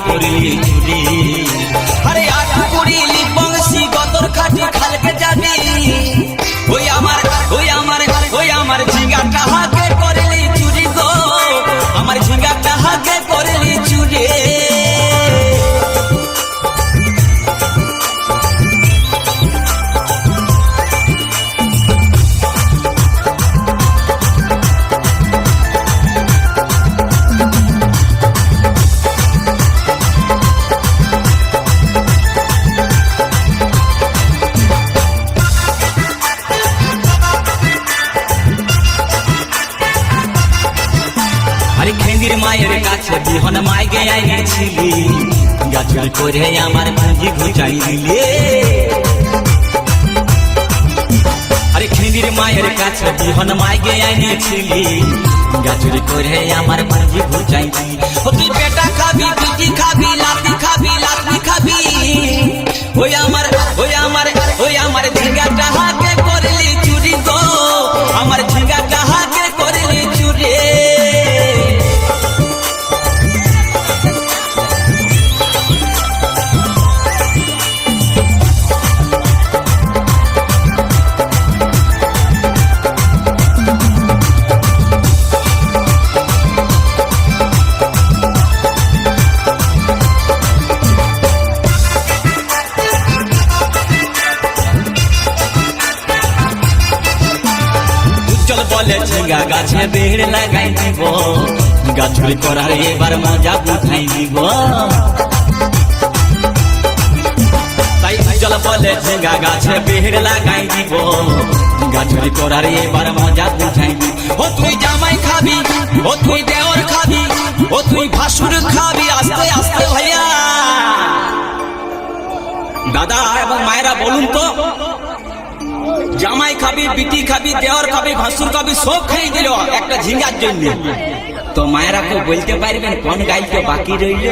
করলি চুরি আরে আট করিলি বংশী গতর খাটি খালকে যাবি ওই আমার ঝিঙ্গা টাহাকে করলি চুরি গো আমার ঝিঙ্গা টাহাকে করলি চুরি খেন্দির মায়ের কাছে বিহন মাইকে আইছিলি গাছুর করে আমার ভাঁজি ঘুচাই দিলে আরে খেন্দির মায়ের কাছে বিহন মাইকে আইছিলি গাছুর করে আমার ভাঁজি ঘুচাই দিলি ও তুই পেটা খাবি পিটি খাবি লাতি খাবি ওই আমার ঝিঙ্গা টাহাকে করলি চুরি গো আমার ঝিঙ্গা টাহাকে করলি চুরি বলে ঝিঙ্গা গাছে বেড় লাগাই দিব গাছুরি করার এবার মজা উঠাই দিব তাই চল বলে ঝিঙ্গা গাছে বেড় লাগাই দিব গাছুরি করার এবার মজা উঠাই দিব ও তুই জামাই খাবি ও তুই দেওর খাবি ও তুই ভাসুর খাবি আস্তে আস্তে ভাইয়া দাদা এবং মায়েরা বলুন তো জামাই খাবি বিটি খাবি দেওয়ার খাবি ভাসুর খাবি সব খেয়ে দিল একটা ঝিঙ্গার জন্য তো মায়েরা কেউ বলতে পারবেন কোন গাইতে বাকি রইল।